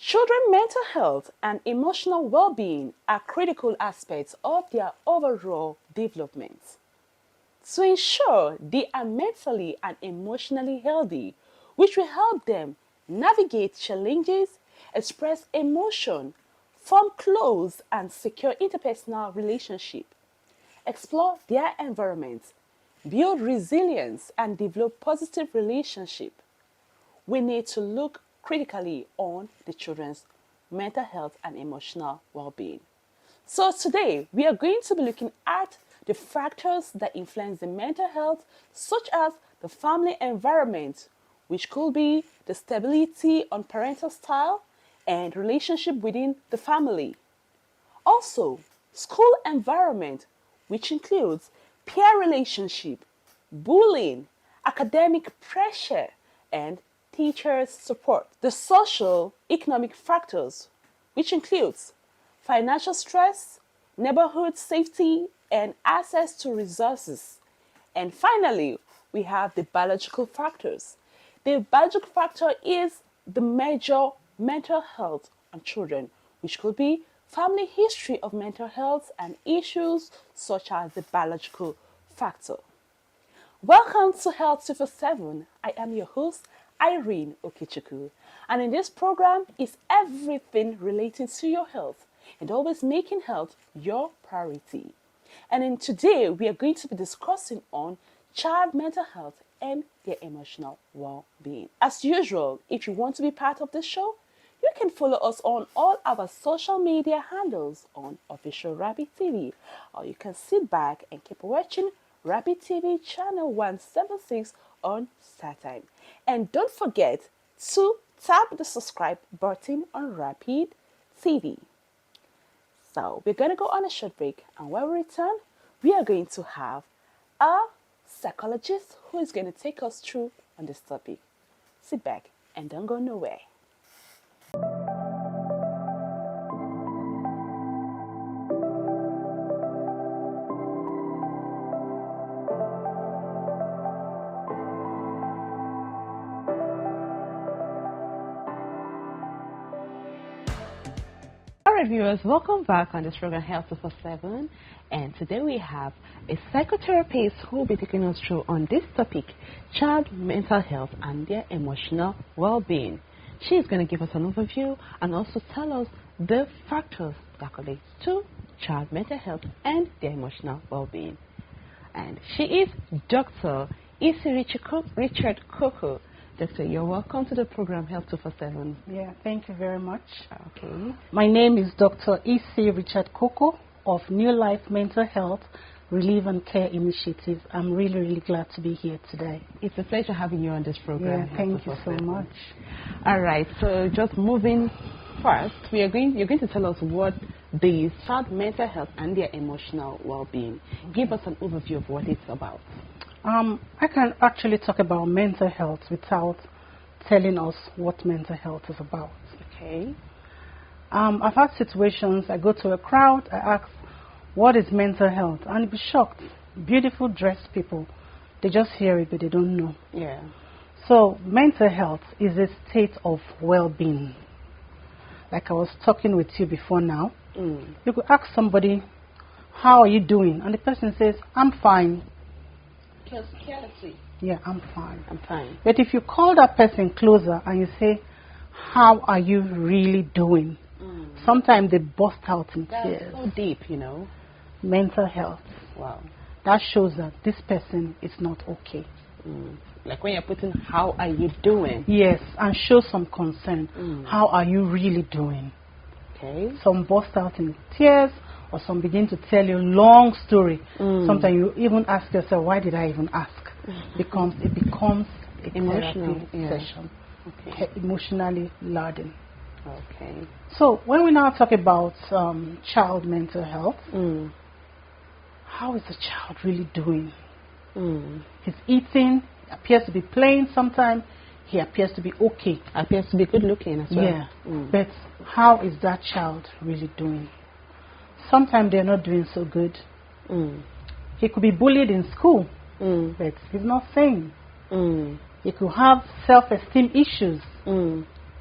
Children's mental health and emotional well-being are critical aspects of their overall development. To ensure they are mentally and emotionally healthy, which will help them navigate challenges, express emotion, form close and secure interpersonal relationships, explore their environment, build resilience, and develop positive relationships. We need to look critically on the children's mental health and emotional well-being. So today we are going to be looking at the factors that influence the mental health, such as the family environment, which could be the stability on parental style and relationship within the family. Also, school environment, which includes peer relationship, bullying, academic pressure, and teachers' support. The social economic factors, which includes financial stress, neighborhood safety, and access to resources. And finally, we have the biological factors. The biological factor is the major mental health on children, which could be family history of mental health and issues such as the biological factor. Welcome to Health 247. I am your host, Irene Okechukwu, and in this program is everything relating to your health and always making health your priority. And in today, we are going to be discussing on child mental health and their emotional well-being. As usual, if you want to be part of the show, you can follow us on all our social media handles on Official Rabbit TV, or you can sit back and keep watching Rabbit TV channel 176 on StarTime. And don't forget to tap the subscribe button on Rabbit TV. So we're going to go on a short break, and when we return, we are going to have a psychologist who is going to take us through on this topic. Sit back and don't go nowhere. Alright viewers, welcome back on this program Health 247, and today we have a psychotherapist who will be taking us through on this topic, child mental health and their emotional well-being. She is going to give us an overview and also tell us the factors that relate to child mental health and their emotional well-being. And she is Dr. Isi Richard Coco. Doctor, you're welcome to the program Health 247. Yeah, thank you very much. Okay. My name is Dr. E.C. Richard Coco of New Life Mental Health Relief and Care Initiative. I'm really glad to be here today. It's a pleasure having you on this program. Yeah, thank you so much. All right, so just moving first, you're going to tell us what the child mental health and their emotional well-being. Give us an overview of what it's about. I can actually talk about mental health without telling us what mental health is about. Okay. I've had situations, I go to a crowd, I ask, what is mental health? And you'll be shocked. Beautiful dressed people, they just hear it, but they don't know. Yeah. So mental health is a state of well-being. Like I was talking with you before now, you could ask somebody, how are you doing? And the person says, I'm fine. Just carelessly. Yeah, I'm fine. I'm fine. But if you call that person closer and you say, how are you really doing? Sometimes they burst out in tears. That's so deep, you know. Mental health. Wow. That shows that this person is not okay. Like when you're putting, how are you doing? Yes, and show some concern. How are you really doing? Okay. Some burst out in tears, or some begin to tell you long story. Sometimes you even ask yourself, why did I even ask? Because it becomes a emotional therapy session. Okay. Emotionally laden. Okay. So when we now talk about child mental health, how is the child really doing? He's eating, appears to be playing sometimes, he appears to be okay. Appears to be good looking as well. Yeah, but how is that child really doing? Sometimes they're not doing so good. He could be bullied in school, but he's not saying. He could have self-esteem issues.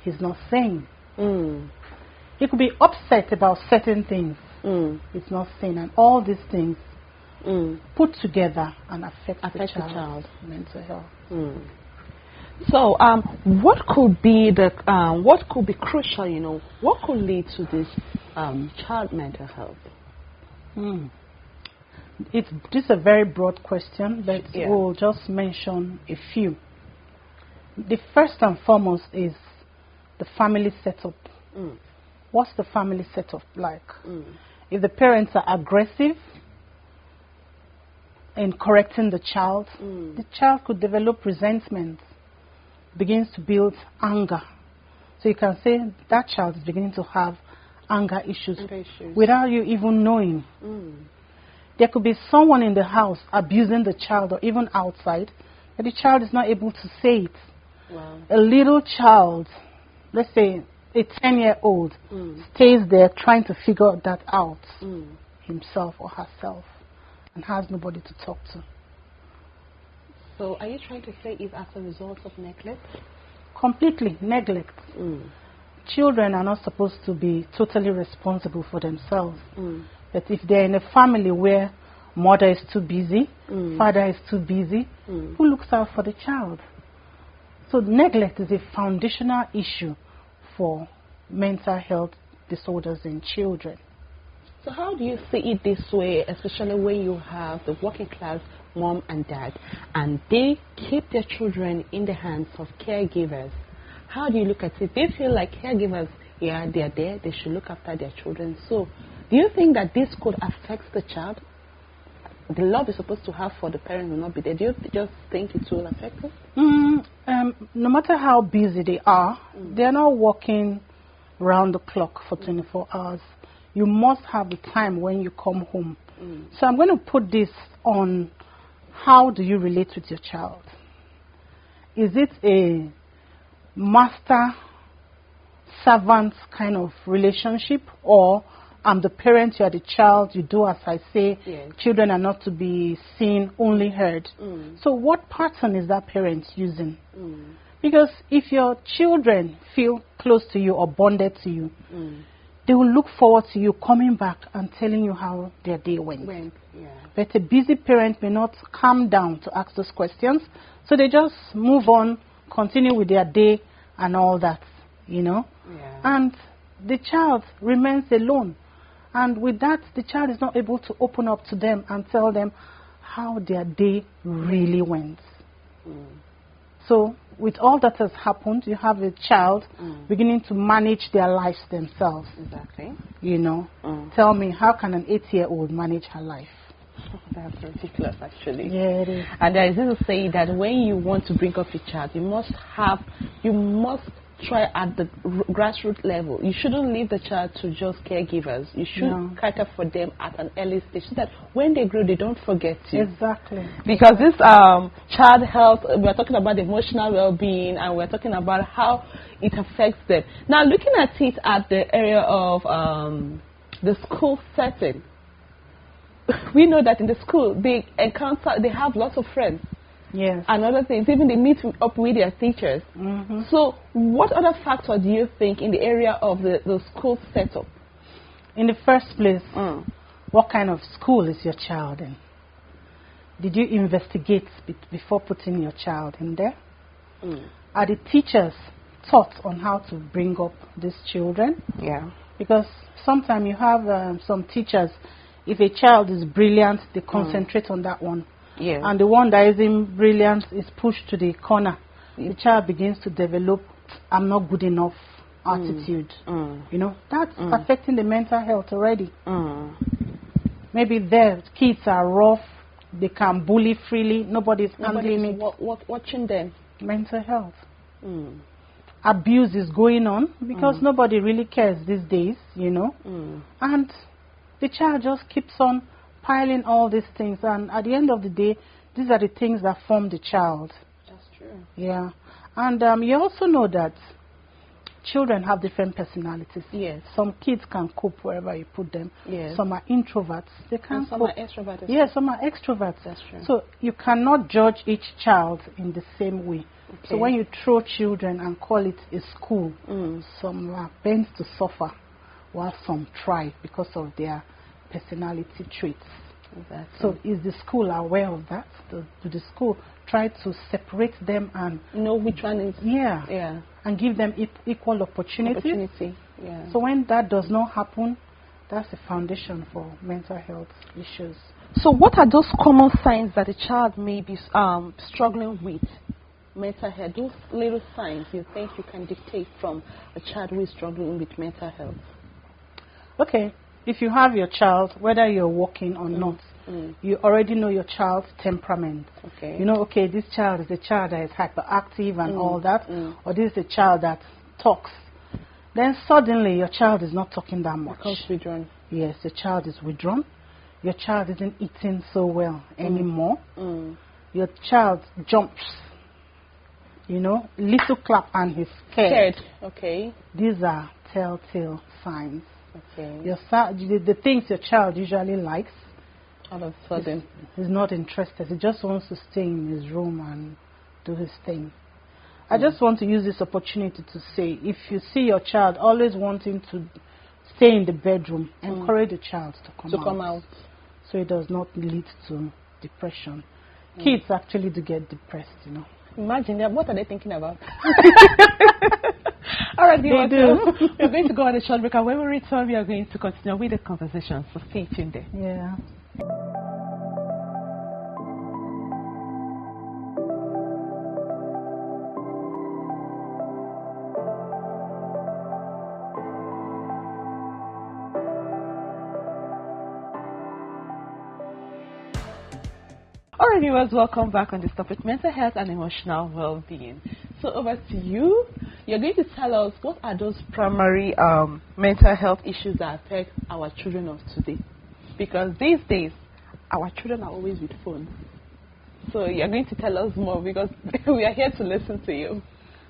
He's not saying. He could be upset about certain things. It's not sin, and all these things put together and affect the child's mental health. So, what could be crucial? What could lead to this child mental health? This is a very broad question, but we'll just mention a few. The first and foremost is the family setup. What's the family setup like? If the parents are aggressive in correcting the child could develop resentment, begins to build anger. So you can say that child is beginning to have anger issues without you even knowing. There could be someone in the house abusing the child or even outside, but the child is not able to say it. Wow. A little child, let's say a 10-year-old, stays there trying to figure that out himself or herself and has nobody to talk to. So are you trying to say it's as a result of neglect? Completely neglect. Children are not supposed to be totally responsible for themselves. But if they're in a family where mother is too busy, father is too busy, who looks out for the child? So neglect is a foundational issue for mental health disorders in children. So how do you see it this way, especially when you have the working class mom and dad, and they keep their children in the hands of caregivers? How do you look at it? They feel like caregivers, yeah, they are there, they should look after their children. So do you think that this could affect the child? The love is supposed to have for the parents will not be there. Do you just think it will affect it? No matter how busy they are, they're not working round the clock for 24 hours. You must have the time when you come home. So I'm going to put this on how do you relate with your child. Is it a master-servant kind of relationship, or I'm the parent, you are the child, you do as I say, children are not to be seen, only heard. So what pattern is that parent using? Because if your children feel close to you or bonded to you, they will look forward to you coming back and telling you how their day went. But a busy parent may not calm down to ask those questions, so they just move on, continue with their day and all that, And the child remains alone. And with that, the child is not able to open up to them and tell them how their day really went. So with all that has happened, you have a child beginning to manage their lives themselves. Exactly. Tell me, how can an 8-year-old manage her life? That's ridiculous, actually. Yeah, it is. And there is this to say that when you want to bring up a child, you must try at the grassroots level. You shouldn't leave the child to just caregivers. You should cater for them at an early stage so that when they grow, they don't forget you. Exactly. Because this child health, we're talking about emotional well-being, and we're talking about how it affects them. Now, looking at it at the area of the school setting, we know that in the school, they have lots of friends. Yes. And other things, even they meet up with their teachers. So what other factor do you think in the area of the school setup? In the first place, what kind of school is your child in? Did you investigate before putting your child in there? Are the teachers taught on how to bring up these children? Yeah. Because sometimes you have some teachers, if a child is brilliant, they concentrate on that one. Yeah. And the one that isn't brilliant is pushed to the corner. The child begins to develop, I'm not good enough attitude. That's affecting the mental health already. Maybe their kids are rough, they can bully freely, nobody's handling it. Watching them. Mental health. Abuse is going on because nobody really cares these days, And the child just keeps on piling all these things, and at the end of the day, these are the things that form the child. That's true. Yeah. And you also know that children have different personalities. Yes. Some kids can cope wherever you put them. Yes. Some are introverts. They can't some cope. Are extroverts. Yes, some are extroverts. That's true. So you cannot judge each child in the same way. Okay. So when you throw children and call it a school, some are bent to suffer, while some thrive because of their personality traits. Exactly. So is the school aware of that? Do the school try to separate them and know which one is? Yeah. And give them equal opportunity. Yeah. So when that does not happen, that's the foundation for mental health issues. So what are those common signs that a child may be struggling with mental health? Those little signs you think you can dictate from a child who is struggling with mental health? Okay, if you have your child, whether you're working or not, you already know your child's temperament. Okay. You know, okay, this child is a child that is hyperactive and all that, or this is a child that talks. Then suddenly your child is not talking that much. Becomes withdrawn. Yes, the child is withdrawn. Your child isn't eating so well anymore. Your child jumps. You know, little clap and he's scared. Okay. These are telltale signs. Okay. The things your child usually likes, all of a sudden, he's not interested. He just wants to stay in his room and do his thing. I just want to use this opportunity to say, if you see your child always wanting to stay in the bedroom, encourage the child to come out. So it does not lead to depression. Kids actually do get depressed, you know. Imagine that. What are they thinking about? All right, they do. We're going to go on a short break, and when we return, we are going to continue with the conversation. So stay tuned there. Yeah. All right, viewers, welcome back on this topic, mental health and emotional well-being. So over to you. You're going to tell us what are those primary mental health issues that affect our children of today. Because these days, our children are always with phones. So you're going to tell us more because we are here to listen to you.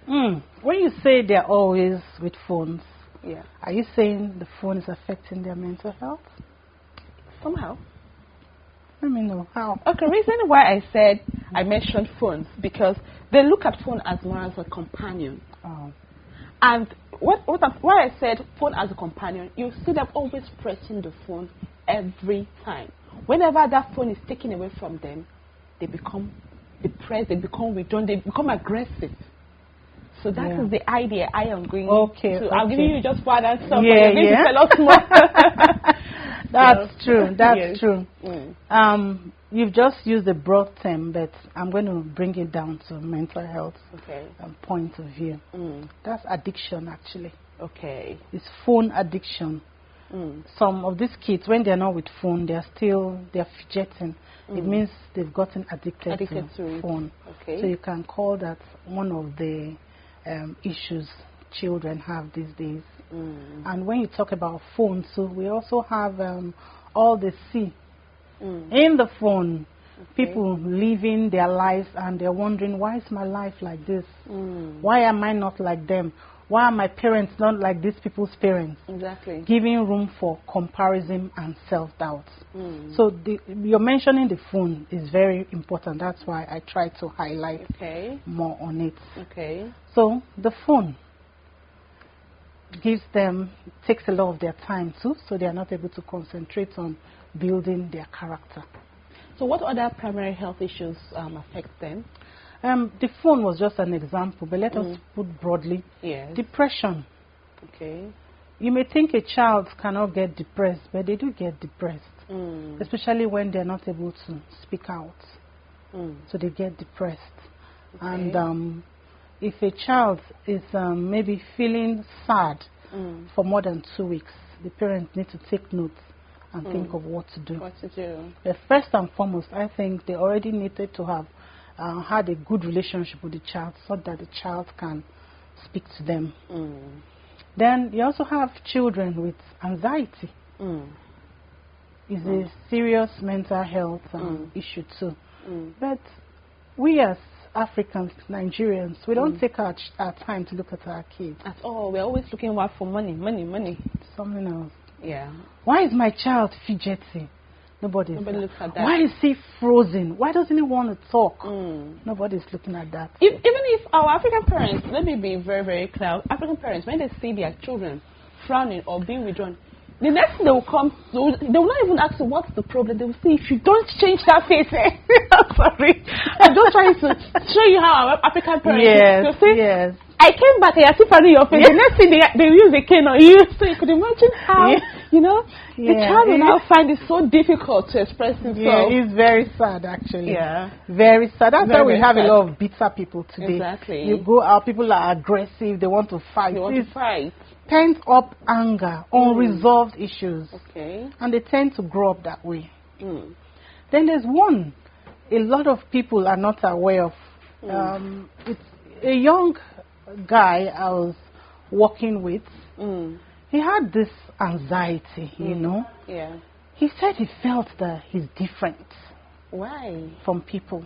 When you say they're always with phones, yeah, are you saying the phone is affecting their mental health? Somehow. Let me know how. Okay, reason why I mentioned phones, because they look at phone as more as a companion. Oh. And why I said phone as a companion, you see them always pressing the phone every time. Whenever that phone is taken away from them, they become depressed, they become withdrawn, they become aggressive. So that is the idea I am going to. I'm giving you just one answer, but you're going to tell us more. That's true. That's true. You've just used a broad term, but I'm going to bring it down to mental health point of view. That's addiction, actually. Okay. It's phone addiction. Some of these kids, when they're not with phone, they're fidgeting. It means they've gotten addicted to phone. Okay. So you can call that one of the issues children have these days. And when you talk about phones, so we also have all the in the phone. People living their lives and they're wondering, why is my life like this? Why am I not like them? Why are my parents not like these people's parents? Exactly. Giving room for comparison and self-doubt. So you're mentioning the phone is very important. That's why I try to highlight more on it. Okay. So the phone takes a lot of their time too, so they are not able to concentrate on building their character. So what other primary health issues affect them? The phone was just an example, but let us put broadly. Yes. Depression. Okay. You may think a child cannot get depressed, but they do get depressed, especially when they're not able to speak out. So they get depressed. And if a child is maybe feeling sad for more than 2 weeks, the parents need to take notes and think of what to do. But first and foremost, I think they already needed to have had a good relationship with the child so that the child can speak to them. Then you also have children with anxiety. It's a serious mental health issue too. But we as Africans, Nigerians, we don't take our time to look at our kids. At all. We're always looking for money. Something else. Yeah. Why is my child fidgeting? Nobody looks at that. Why is he frozen? Why doesn't he want to talk? Nobody's looking at that. Even if our African parents, let me be very, very clear, African parents, when they see their children frowning or being withdrawn, the next thing they will come, they will not even ask you what's the problem. They will say, if you don't change that face, sorry, I'm just trying to show you how our African parents say, yes. I came back and I see frowning your face. The next thing they use a cane on you. So you could imagine how, the child will now find it so difficult to express himself. Yeah, it's very sad actually. Yeah. Very sad. That's why we have sad. a lot of bitter people today. Exactly. You go out, people are aggressive, they want to fight. They want to fight. Pent up anger, unresolved issues. Okay. And they tend to grow up that way. Then there's one a lot of people are not aware of. It's a young guy I was working with. He had this anxiety, you know. Yeah. He said he felt that he's different. Why? From people.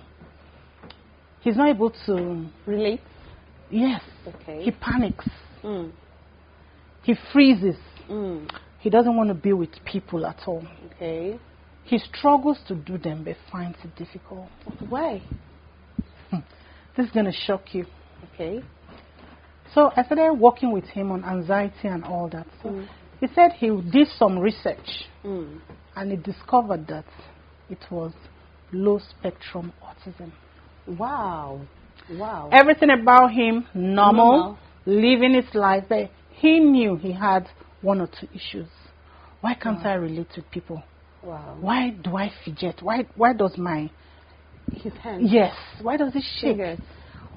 He's not able to relate. Yes. Okay. He panics. He freezes. He doesn't want to be with people at all. Okay. He struggles to do them but finds it difficult. Why? This is going to shock you. Okay. So I started working with him on anxiety and all that. So he said he did some research and he discovered that it was low spectrum autism. Wow. Wow. Everything about him normal, living his life, but he knew he had one or two issues. Why can't I relate with people? Wow. Why do I fidget? Why does his hand? Yes. Why does it shake? Fingers.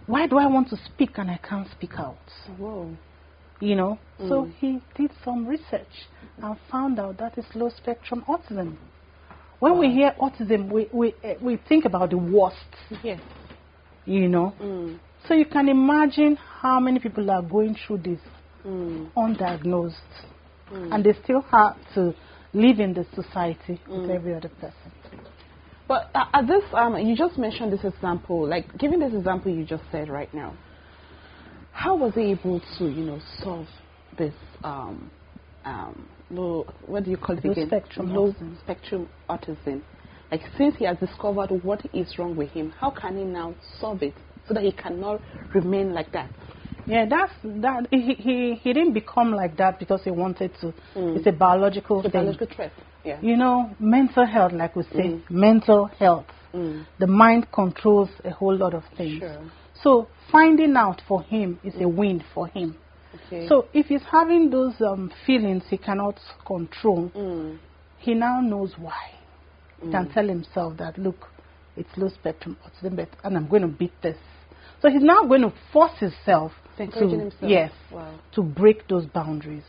Why do I want to speak and I can't speak out? Whoa. You know? So he did some research and found out that is low spectrum autism. When we hear autism, we think about the worst. Yes. You know? So you can imagine how many people are going through this undiagnosed. And they still have to live in the society with every other person. But at this, you just mentioned this example, like giving this example you just said right now. How was he able to, solve this low, what do you call it again? Low spectrum autism. Like since he has discovered what is wrong with him, how can he now solve it so that he cannot remain like that? Yeah, that. He didn't become like that because he wanted to. It's a biological thing. Biological trait. Yeah. Mental health, like we say, mental health. The mind controls a whole lot of things. Sure. So finding out for him is a win for him. Okay. So if he's having those feelings he cannot control, he now knows why. He can tell himself that, look, it's low spectrum autism, and I'm going to beat this. So he's now going to force himself to break those boundaries.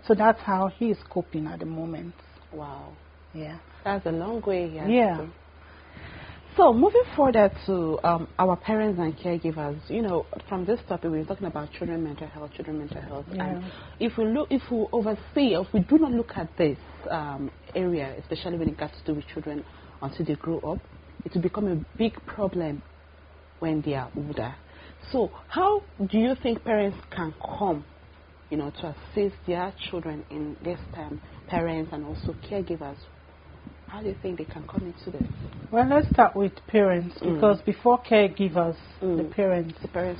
So that's how he is coping at the moment. Wow. Yeah. That's a long way. Yeah. So moving further to our parents and caregivers, from this topic we're talking about children's mental health. Yeah. And if we oversee, or if we do not look at this area, especially when it got to do with children until they grow up, it will become a big problem when they are older. So how do you think parents can come, to assist their children in this time, parents and also caregivers? How do you think they can come into this? Well, let's start with parents, because before caregivers, the parents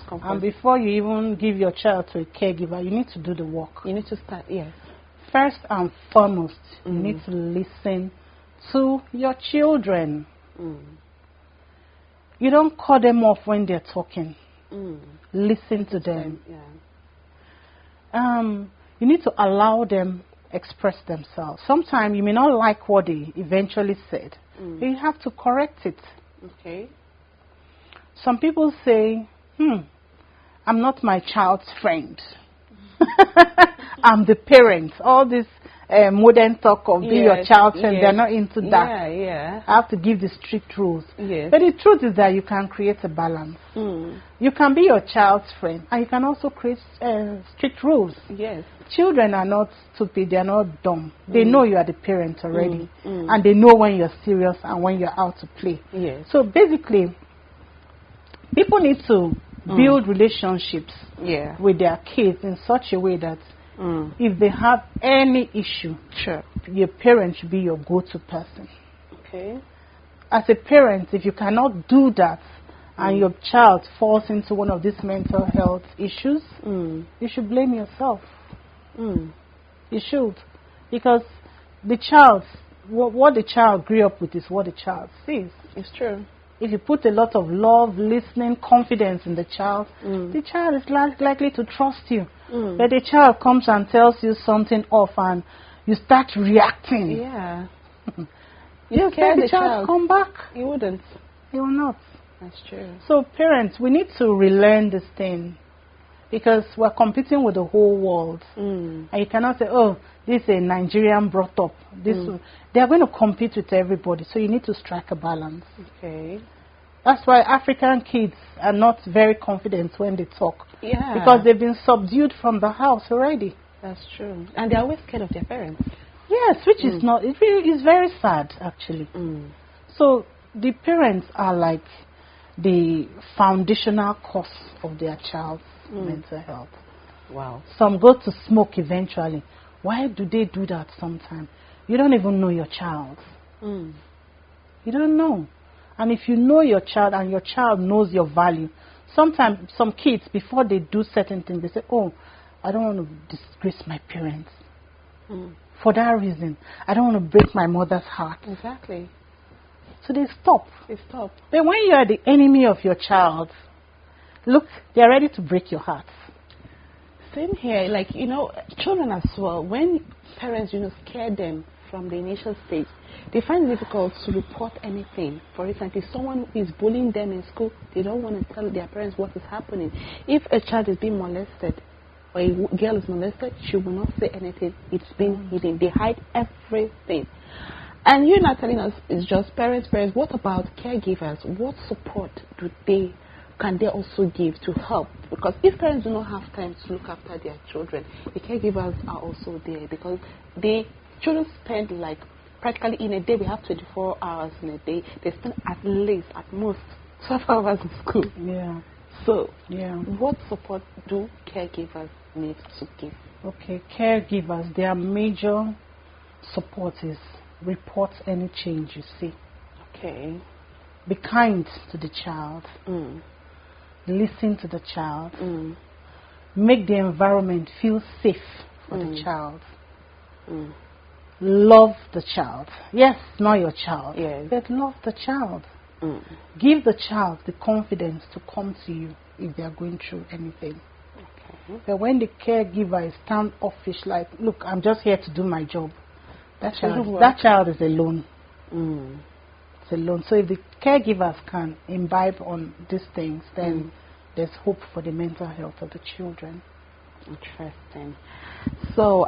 come first. And before you even give your child to a caregiver, you need to do the work. You need to start, yes. First and foremost, you need to listen to your children. You don't cut them off when they're talking. Listen to them. Yeah. You need to allow them express themselves. Sometimes you may not like what they eventually said, but you have to correct it. Okay. Some people say, I'm not my child's friend. I'm the parent. All this modern talk of be your child's friend, they're not into that. Yeah. I have to give the strict rules. Yes. But the truth is that you can create a balance. You can be your child's friend, and you can also create strict rules. Yes. Children are not stupid, they are not dumb. They know you are the parent already, and they know when you're serious and when you're out to play. Yes. So basically, people need to build relationships with their kids in such a way that if they have any issue, your parent should be your go-to person. Okay. As a parent, if you cannot do that and your child falls into one of these mental health issues, you should blame yourself. You should. Because the child, what the child grew up with is what the child sees. It's true. If you put a lot of love, listening, confidence in the child is likely to trust you. But the child comes and tells you something off and you start reacting. Yeah. You expect the child to come back? He wouldn't. He will not. That's true. So parents, we need to relearn this thing because we're competing with the whole world. And you cannot say, oh, this is a Nigerian brought up. They are going to compete with everybody. So you need to strike a balance. Okay. That's why African kids are not very confident when they talk. Yeah. Because they've been subdued from the house already. That's true. And they're always scared of their parents. Yes, which is not, it really is very sad actually. So the parents are like the foundational cause of their child's mental health. Wow. Some go to smoke eventually. Why do they do that sometimes? You don't even know your child. You don't know. And if you know your child and your child knows your value, sometimes some kids, before they do certain things, they say, oh, I don't want to disgrace my parents. For that reason, I don't want to break my mother's heart. Exactly. So they stop. They stop. But when you are the enemy of your child, look, they are ready to break your heart. Same here. Like, children as well, when parents, scare them from the initial stage, they find it difficult to report anything. For instance, if someone is bullying them in school, they don't want to tell their parents what is happening. If a child is being molested, or a girl is molested, she will not say anything. It's been hidden. They hide everything. And you're not telling us it's just parents. What about caregivers? What support can they also give to help? Because if parents do not have time to look after their children, the caregivers are also there because children spend like practically in a day, we have 24 hours in a day. They spend at most 12 hours in school. Yeah. So, what support do caregivers need to give? Okay, caregivers, their major support is report any change you see. Okay. Be kind to the child. Listen to the child. Make the environment feel safe for the child. Love the child. Yes, not your child, but love the child. Give the child the confidence to come to you if they are going through anything. Okay. But when the caregiver is standoffish, like, look, I'm just here to do my job, that child is alone. It's alone. So if the caregivers can imbibe on these things, then there's hope for the mental health of the children. Interesting. So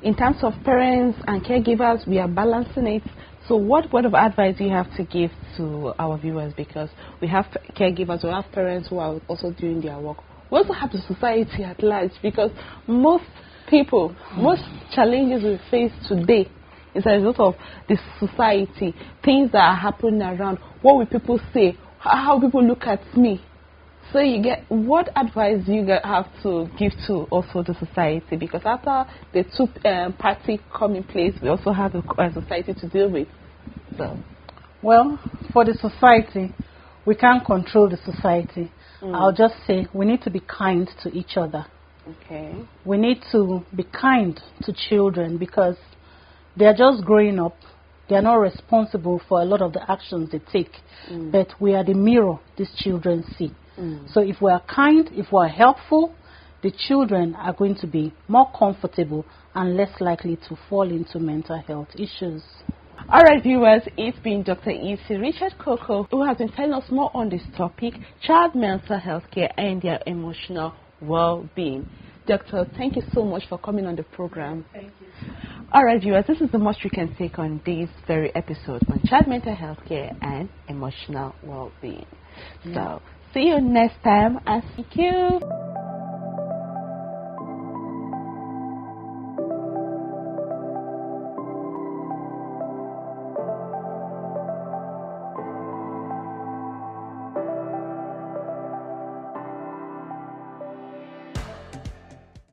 in terms of parents and caregivers, we are balancing it. So what word of advice do you have to give to our viewers? Because we have caregivers, we have parents who are also doing their work. We also have the society at large, because most challenges we face today is a result of the society, things that are happening around. What will people say? How people look at me? So what advice do you have to give to also the society? Because after the two-party come in place, we also have a society to deal with. So, well, for the society, we can't control the society. I'll just say we need to be kind to each other. Okay. We need to be kind to children because they are just growing up. They are not responsible for a lot of the actions they take. But we are the mirror these children see. So if we are kind, if we are helpful, the children are going to be more comfortable and less likely to fall into mental health issues. Alright viewers, it's been Dr. Isi Richard Coco who has been telling us more on this topic, child mental health care and their emotional well-being. Doctor, thank you so much for coming on the program. Thank you. Alright viewers, this is the most we can take on this very episode on child mental health care and emotional well-being. So, see you next time and thank you.